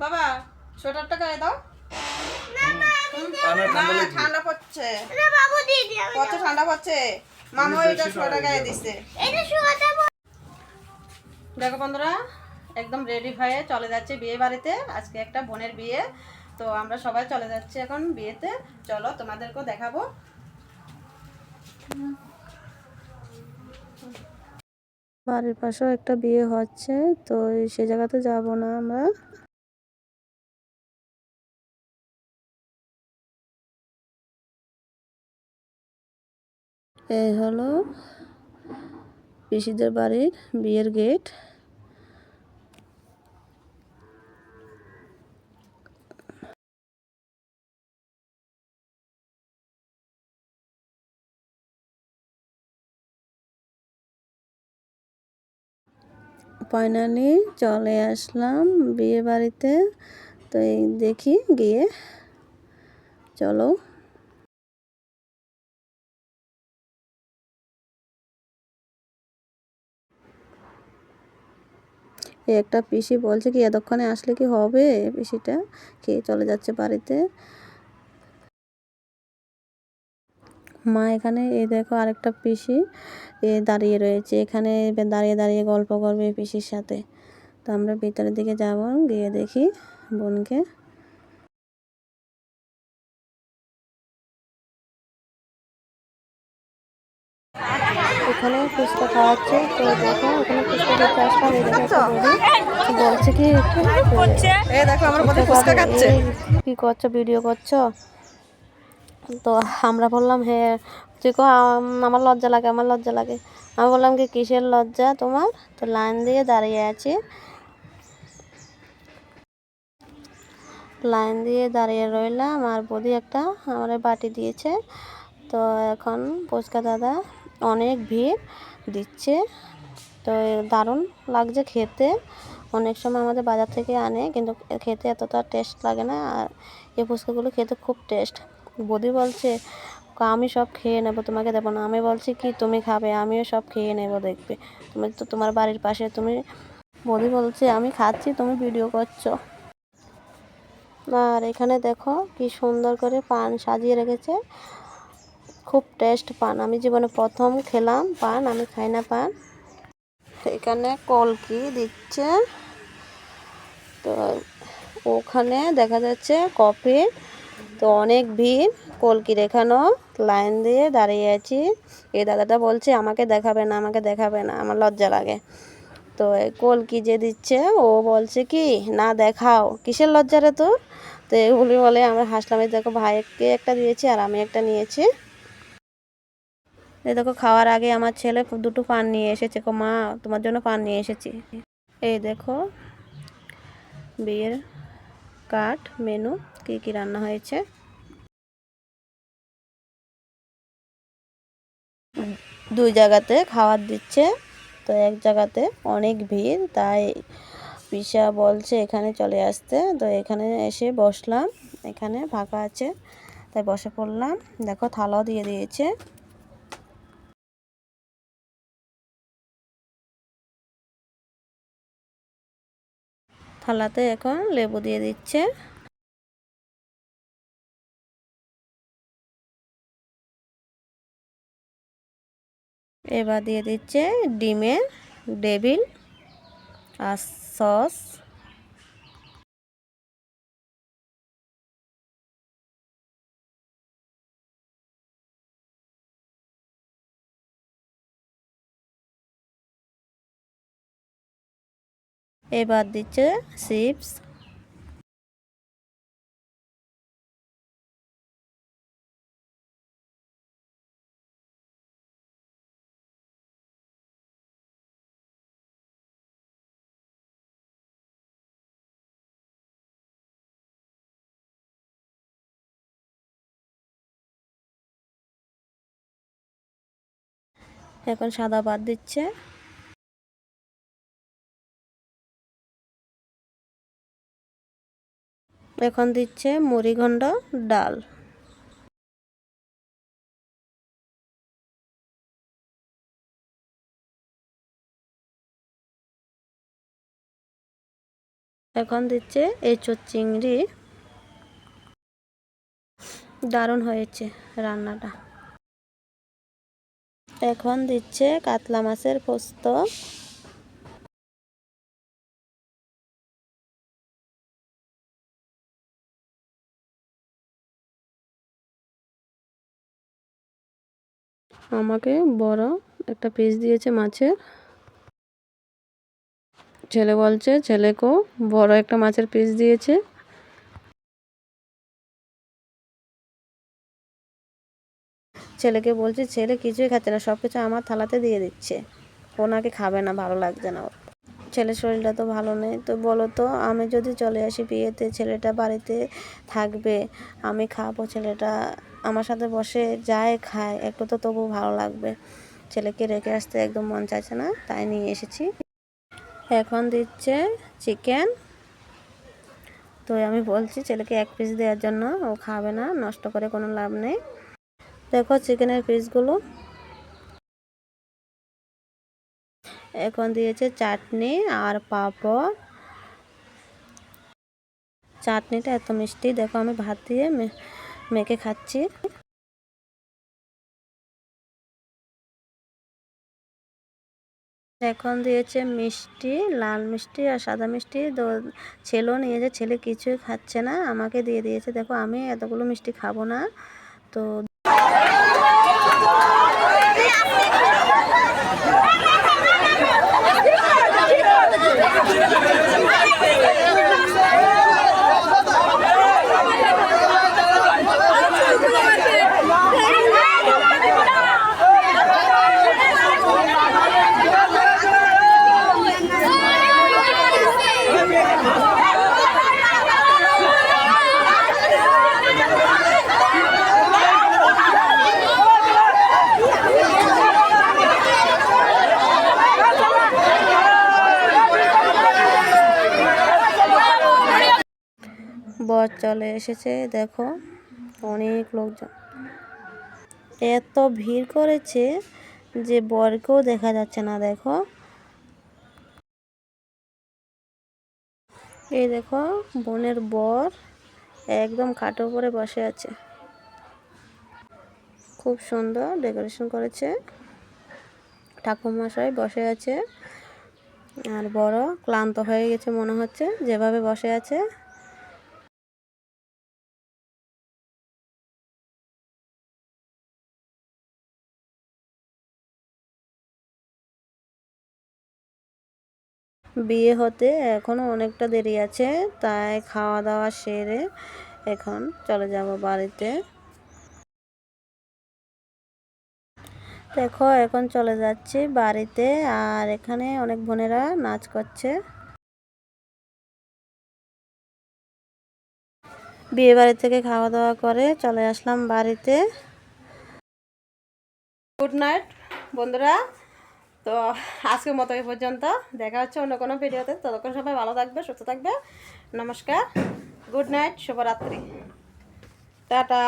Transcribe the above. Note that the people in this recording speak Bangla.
বাবা সোয়েটারটা গায়ে দাও। ঠান্ডা পড়ছে, কত ঠান্ডা পড়ছে। মামা এটা সোয়েটার গায়ে দিছে। দেখো বন্ধুরা, একদম রেডি হয়ে চলে যাচ্ছে বিয়ে বাড়িতে। আজকে একটা বোনের বিয়ে, তো আমরা সবাই চলে যাচ্ছি এখন বিয়েতে। চলো তোমাদেরকেও দেখাবো। বাড়ির পাশেও একটা বিয়ে হচ্ছে, তো সে জায়গাতে যাব না আমরা। এই হলো পিসিদের বাড়ির বিয়ের গেট। ফাইনালি চলে আসলাম বিয়ে বাড়িতে। তো এই দেখি গিয়ে, চলো। একটা পিসি বলছে কি এতক্ষণে আসলে কি হবে, পিসিটা খেয়ে চলে যাচ্ছে বাড়িতে। মা এখানে, এই দেখো আরেকটা পিসি দাঁড়িয়ে রয়েছে এখানে, দাঁড়িয়ে দাঁড়িয়ে গল্প করবে পিসির সাথে। তো আমরা ভিতরের দিকে যাব, গিয়ে দেখি বোনকে। এখানে ফুচকা খাওয়াচ্ছে, তো দেখো ওখানে ফুচকা খেতে আসলাম। এই দেখো একটা বৌদি বলছে কি এই দেখো আমার বোনে ফুচকা খাচ্ছে। কি করছো, ভিডিও করছো? তো আমরা বললাম হ্যাঁ। তুই কো আমার লজ্জা লাগে, আমার লজ্জা লাগে। আমি বললাম কি কিসের লজ্জা তোমার? তো লাইন দিয়ে দাঁড়িয়ে আছি, লাইন দিয়ে দাঁড়িয়ে রইলাম। আর বৌদি একটা আমার বাটি দিয়েছে। তো এখন ফুচকা দাদা অনেক ভিড় দিচ্ছে, তো দারুণ লাগছে খেতে। অনেক সময় আমাদের বাজার থেকে আনে, কিন্তু খেতে এতটা টেস্ট লাগে না। আর এই ফুচকাগুলো খেতে খুব টেস্ট। বৌদি বলছে আমি সব খেয়ে নেবো, তোমাকে দেবো না। আমি বলছি কি তুমি খাবে, আমিও সব খেয়ে নেবো, দেখবে তুমি তো তোমার বাড়ির পাশে। তুমি, বৌদি বলছে আমি খাচ্ছি, তুমি ভিডিও করছো। আর এখানে দেখো কি সুন্দর করে পান সাজিয়ে রেখেছে, খুব টেস্ট পান। আমি জীবনে প্রথম খেলাম পান, আমি খাই না পান। এখানে কলকি দিচ্ছে, তো ওখানে দেখা যাচ্ছে কফি। তো অনেক ভিড় কলকির, এখানেও লাইন দিয়ে দাঁড়িয়ে আছি। এই দাদাটা বলছে আমাকে দেখাবে না, আমাকে দেখাবে না, আমার লজ্জা লাগে। তো কলকি যে দিচ্ছে ও বলছে কি না দেখাও, কিসের লজ্জা রে তোর? তো এগুলি বলে আমরা হাসলাম। এই দেখো ভাইকে একটা দিয়েছি আর আমি একটা নিয়েছি। এই দেখো খাওয়ার আগে আমার ছেলে দুটো পান নিয়ে এসেছে, কো মা তোমার জন্য পান নিয়ে এসেছি। এই দেখো বিয়ের কার্ড, মেনু, কি কি রান্না হয়েছে। দুই জায়গাতে খাবার দিচ্ছে, তো এক জায়গাতে অনেক ভিড়, তাই পিসা বলছে এখানে চলে আসতে। তো এখানে এসে বসলাম, এখানে ফাঁকা আছে তাই বসে পড়লাম। দেখো থালাও দিয়ে দিয়েছে। থালাতে এখন লেবু দিয়ে দিচ্ছে। এবার দিয়ে দিচ্ছে ডিমের ডেভিল আর সস। এবার দিচ্ছে চিপস। এখন সাদা ভাত দিচ্ছে। এখন দিচ্ছে মুড়িঘণ্ট ডাল। এখন দিচ্ছে এঁচোড় চিংড়ি। দারুণ হয়েছে রান্নাটা। এখন দিচ্ছে কাতলা মাছের পোস্ত। আমাকে বড় একটা পিস দিয়েছে মাছের। ছেলে বলছে ছেলেকেও বড় একটা মাছের পিস দিয়েছে। ছেলেকে বলছে, ছেলে কিছুই খাচ্ছে না, সব কিছু আমার থালাতে দিয়ে দিচ্ছে, ও নাকি খাবে না, ভালো লাগছে না ওর। ছেলের শরীরটা তো ভালো নেই। তো বলো তো, আমি যদি চলে আসি বিয়েতে, ছেলেটা বাড়িতে থাকবে, আমি খাবো, ছেলেটা আমার সাথে বসে যায় খায়, একটু তো তবু ভালো লাগবে। ছেলেকে রেখে আসতে একদম মন চাইছে না, তাই নিয়ে এসেছি। এখন দিচ্ছে চিকেন। তো আমি বলছি ছেলেকে এক পিস দেওয়ার জন্য, ও খাবে না, নষ্ট করে কোনো লাভ নেই। দেখো চিকেনের পিসগুলো। এখন দিয়েছে চাটনি আর পাঁপড়। চাটনিটা এত মিষ্টি, দেখো আমি ভাত দিয়ে মেখে খাচ্ছি। এখন দিয়েছে মিষ্টি, লাল মিষ্টি আর সাদা মিষ্টি। ছেলেও নিয়েছে, ছেলে কিছুই খাচ্ছে না, আমাকে দিয়ে দিয়েছে। দেখো আমি এতগুলো মিষ্টি খাবো না। তো বর চলে এসেছে, দেখো অনেক লোকজন, এত ভিড় করেছে যে বরকেও দেখা যাচ্ছে না। দেখো এই দেখো বোনের বর একদম খাটের উপরে বসে আছে। খুব সুন্দর ডেকোরেশন করেছে। ঠাকুরমশাই বসে আছে, আর বড় ক্লান্ত হয়ে গেছে মনে হচ্ছে যেভাবে বসে আছে। বিয়ে হতে এখনো অনেকটা দেরি আছে, তাই খাওয়া দাওয়া সেরে এখন চলে যাব বাড়িতে। দেখো এখন চলে যাচ্ছি বাড়িতে, আর এখানে অনেক বোনেরা নাচ করছে। বিয়ে বাড়ি থেকে খাওয়া দাওয়া করে চলে আসলাম বাড়িতে। গুড নাইট বন্ধুরা। তো আজকের মতো এই পর্যন্ত, দেখা হচ্ছে অন্য কোনো ভিডিওতে। ততক্ষণ সবাই ভালো থাকবে, সুস্থ থাকবে। নমস্কার, গুড নাইট, শুভরাত্রি, টাটা।